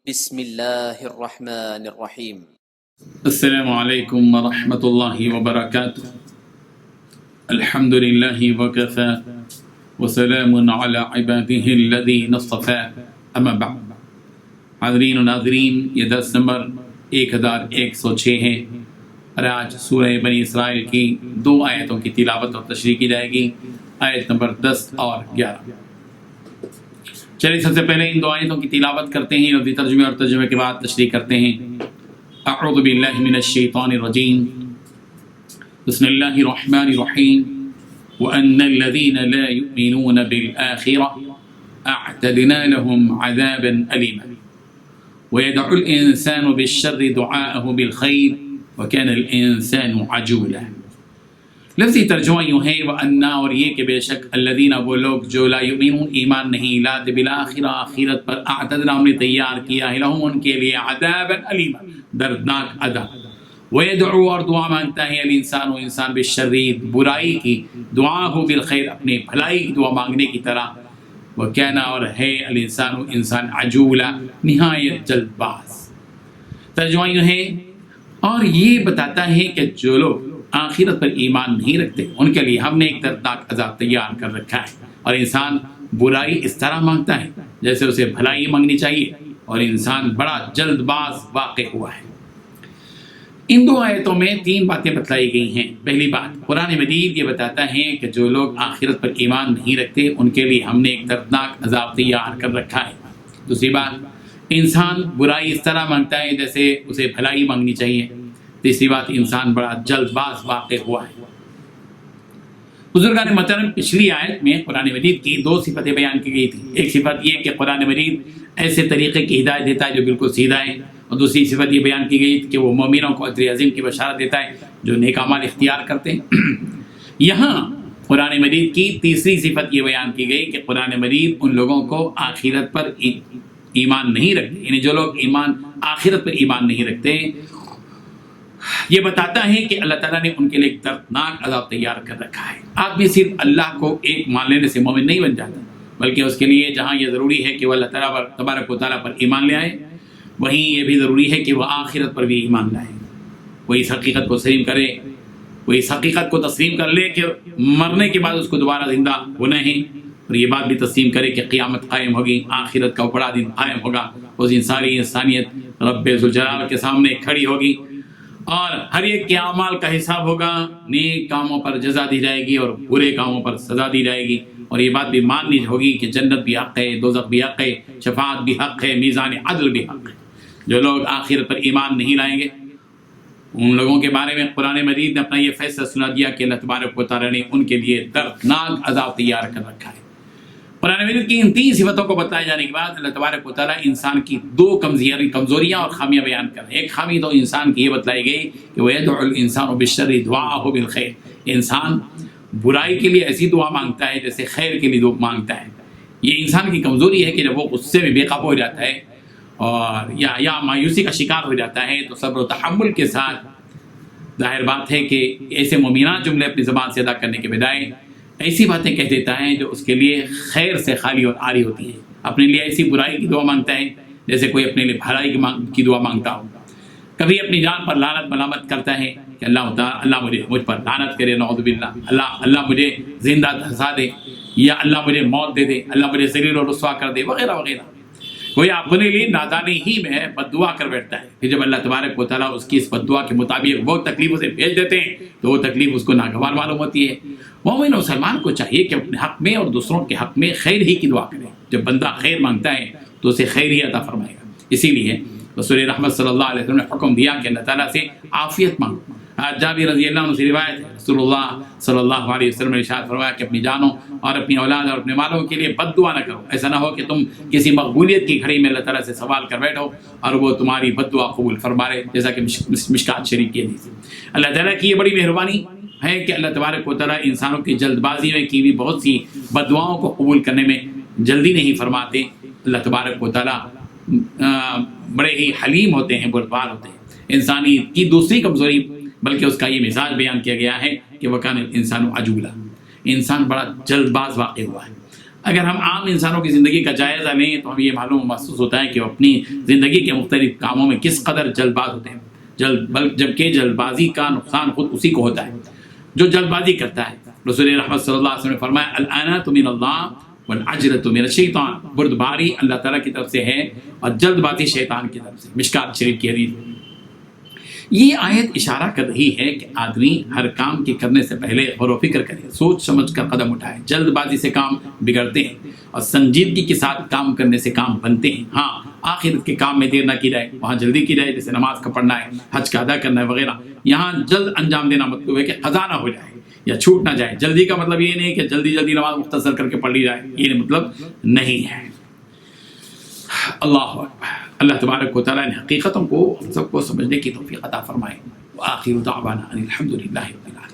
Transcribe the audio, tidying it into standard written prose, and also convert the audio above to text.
بسم الله الرحمن الرحيم. السلام عليكم ورحمة الله وبركاته. الحمد لله وكفى وسلام على عباده الذين اصطفى اما بعد. حاضرین و ناظرین، یہ درس نمبر 1106 ہے اور آج سورہ بنی اسرائیل کی 2 آیتوں کی تلاوت اور تشریح کی جائے گی، آیت نمبر 10 اور 11۔ چلیے سب سے پہلے ان 2 آیتوں کی تلاوت کرتے ہیں، لفظی ترجمے اور ترجمے کے بعد تشریح کرتے ہیں۔ اعوذ باللہ من الشیطان الرجیم، بسم اللہ الرحمن الرحیم۔ وَأَنَّ الَّذِينَ لَا يُؤْمِنُونَ بِالْآخِرَةِ أَعْتَدْنَا لَهُمْ عَذَابًا أَلِيمًا وَيَدْعُ الْإِنسَانُ بِالشَّرِّ دُعَاءَهُ بِالْخَيْرِ وَكَانَ الْإِنسَانُ عَجُولًا۔ لفظی ترجمہ یوں ہے، وَأَنَّ، اور یہ کہ بے شک، الذین، وہ لوگ جو لا یؤمنون، ایمان نہیں لاتے، بالآخرہ، آخرت پر، اعتدنا، ہم نے تیار کیا ہے، لہم، ان کے لیے، عذابا علیما، دردناک عذاب۔ وَيَدْعُو، اور دعا مانگتا ہے، الانسان، و انسان، بالشر، برائی کی، دعاءہ بالخیر، اپنے بھلائی کی دعا مانگنے کی طرح، وَكَانَ، اور ہے، الانسان، و انسان، عجولا، نہایت جلد باز۔ ترجمہ یوں ہے، اور یہ بتاتا ہے کہ جو لوگ آخرت پر ایمان نہیں رکھتے ان کے لیے ہم نے ایک دردناک عذاب تیار کر رکھا ہے، اور انسان برائی اس طرح مانگتا ہے جیسے اسے بھلائی مانگنی چاہیے، اور انسان بڑا جلد باز واقع ہوا ہے۔ ان 2 آیتوں میں 3 باتیں بتلائی گئی ہیں۔ پہلی بات، قرآن مجید یہ بتاتا ہے کہ جو لوگ آخرت پر ایمان نہیں رکھتے ان کے لیے ہم نے ایک دردناک عذاب تیار کر رکھا ہے۔ دوسری بات، انسان برائی اس طرح مانگتا ہے جیسے اسے بھلائی مانگنی چاہیے۔ تیسری بات، انسان بڑا جلد باز واقع ہوا ہے۔ بزرگان محترم، پچھلی آیت میں قرآن مجید کی 2 صفتیں بیان کی گئی تھی۔ ایک صفت یہ کہ قرآن مجید ایسے طریقے کی ہدایت دیتا ہے جو بالکل سیدھا ہے، اور دوسری صفت یہ بیان کی گئی کہ وہ مومنوں کو اجر عظیم کی بشارت دیتا ہے جو نیک اعمال اختیار کرتے ہیں۔ یہاں قرآن مجید کی تیسری صفت یہ بیان کی گئی کہ قرآن مجید ان لوگوں کو آخرت پر ایمان نہیں رکھتے، یعنی جو لوگ آخرت پر ایمان نہیں رکھتے، یہ بتاتا ہے کہ اللہ تعالیٰ نے ان کے لیے ایک دردناک عذاب تیار کر رکھا ہے۔ آدمی صرف اللہ کو ایک مان لینے سے مومن نہیں بن جاتا، بلکہ اس کے لیے جہاں یہ ضروری ہے کہ وہ اللہ تعالیٰ پر، تبارک و تعالیٰ پر ایمان لے آئے، وہیں یہ بھی ضروری ہے کہ وہ آخرت پر بھی ایمان لائے، وہ اس حقیقت کو تسلیم کرے، وہ اس حقیقت کو تسلیم کر لے کہ مرنے کے بعد اس کو دوبارہ زندہ ہونا ہے، اور یہ بات بھی تسلیم کرے کہ قیامت قائم ہوگی، آخرت کا بڑا دن قائم ہوگا، اس دن ساری انسانیت رب ذوالجلال کے سامنے کھڑی ہوگی، اور ہر ایک کے اعمال کا حساب ہوگا، نیک کاموں پر جزا دی جائے گی اور برے کاموں پر سزا دی جائے گی، اور یہ بات بھی ماننی ہوگی کہ جنت بھی حق ہے، دوزخ بھی حق ہے، شفاعت بھی حق ہے، میزان عدل بھی حق ہے۔ جو لوگ آخرت پر ایمان نہیں لائیں گے ان لوگوں کے بارے میں قرآن مجید نے اپنا یہ فیصلہ سنا دیا کہ اللہ تبارک و تعالیٰ نے ان کے لیے دردناک عذاب تیار کر رکھا ہے۔ قرآن مجید کی ان 3 صفتوں کو بتائے جانے کے بعد اللہ تبارک و تعالیٰ انسان کی 2 کمزوریاں اور خامیاں بیان کر رہے ہیں۔ ایک خامی تو انسان کی یہ بتلائی گئی کہ وَيَدْعُ الْإِنسَانُ بِالشَّرِّ دُعَاءَهُ بِالْخَيْرِ، انسان برائی کے لیے ایسی دعا مانگتا ہے جیسے خیر کے لیے دعا مانگتا ہے۔ یہ انسان کی کمزوری ہے کہ جب وہ غصے میں بے قابو ہو جاتا ہے اور یا مایوسی کا شکار ہو جاتا ہے تو صبر و تحمل کے ساتھ ظاہر بات ہے کہ ایسے مومنانہ جملے اپنی زبان سے ادا کرنے کے بجائے ایسی باتیں کہہ دیتا ہے جو اس کے لیے خیر سے خالی اور عاری ہوتی ہیں، اپنے لیے ایسی برائی کی دعا مانگتا ہے جیسے کوئی اپنے لیے بھلائی کی دعا مانگتا ہو۔ کبھی اپنی جان پر لعنت ملامت کرتا ہے کہ اللہ مجھ پر لعنت کرے، نعوذ باللہ، اللہ مجھے زندہ دھسا دے، یا اللہ مجھے موت دے دے، اللہ مجھے ذلیل و رسوا کر دے، وغیرہ وغیرہ۔ کوئی اپنے لیے نادانی ہی میں بد دعا کر بیٹھتا ہے، پھر جب اللہ تبارک و تعالیٰ اس کی اس بد دعا کے مطابق وہ تکلیف اسے بھیج دیتے ہیں تو وہ تکلیف اس کو ناگوار معلوم ہوتی ہے۔ مومن و مسلمان کو چاہیے کہ اپنے حق میں اور دوسروں کے حق میں خیر ہی کی دعا کرے۔ جب بندہ خیر مانگتا ہے تو اسے خیر ہی عطا فرمائے گا۔ اسی لیے رسول رحمت صلی اللہ علیہ وسلم نے حکم دیا کہ اللہ تعالیٰ سے عافیت مانگو۔ جابر رضی اللہ عنہ سے روایت ہے، رسول اللہ صلی اللہ علیہ وسلم نے ارشاد فرمایا کہ اپنی جانوں اور اپنی اولاد اور اپنے مالوں کے لیے بد دعا نہ کرو۔ ایسا نہ ہو کہ تم کسی مقبولیت کی گھڑی میں اللہ تعالیٰ سے سوال کر بیٹھو اور وہ تمہاری بد دعا قبول فرما لے، جیسا کہ مشکات شریف کی حدیث ہے۔ اللہ تعالیٰ کی یہ بڑی مہربانی ہے کہ اللہ تبارک و تعالیٰ انسانوں کی جلد بازی میں کی بھی بہت سی بد دعاؤں کو قبول کرنے میں جلدی نہیں فرماتے۔ اللہ تبارک و تعالیٰ بڑے ہی حلیم ہوتے ہیں، بردبار ہوتے ہیں۔ انسانی کی دوسری کمزوری بلکہ اس کا یہ مزاج بیان کیا گیا ہے کہ وَكَانَ الْإِنسَانُ عَجُولًا، انسان بڑا جلد باز واقع ہوا ہے۔ اگر ہم عام انسانوں کی زندگی کا جائزہ لیں تو ہمیں یہ معلوم محسوس ہوتا ہے کہ وہ اپنی زندگی کے مختلف کاموں میں کس قدر جلد باز ہوتے ہیں، جبکہ جلد بازی کا نقصان خود اسی کو ہوتا ہے جو جلد بازی کرتا ہے۔ رسول رحمت صلی اللہ علیہ وسلم نے فرمایا العنت من اللہ والعجلۃ من الشیطان، بردباری اللہ تعالیٰ کی طرف سے ہے اور جلد بازی شیطان کی طرف سے، مشکات شریف کی حدیث۔ یہ آیت اشارہ کر رہی ہے کہ آدمی ہر کام کے کرنے سے پہلے غور و فکر کرے، سوچ سمجھ کر قدم اٹھائے۔ جلد بازی سے کام بگڑتے ہیں اور سنجیدگی کے ساتھ کام کرنے سے کام بنتے ہیں۔ ہاں، آخرت کے کام میں دیر نہ کی جائے، وہاں جلدی کی جائے، جیسے نماز کا پڑھنا ہے، حج کا ادا کرنا ہے وغیرہ۔ یہاں جلد انجام دینا مطلب ہے کہ قضا نہ ہو جائے یا چھوٹ نہ جائے۔ جلدی کا مطلب یہ نہیں کہ جلدی جلدی نماز مختصر کر کے پڑھ لی جائے، یہ مطلب نہیں ہے۔ اللہ اکبر۔ اللہ تبارک و تعالیٰ نے حقیقتوں کو ہم سب کو سمجھنے کی توفیق عطا فرمائے۔ وآخر دعوانا ان الحمد للہ رب العالمین۔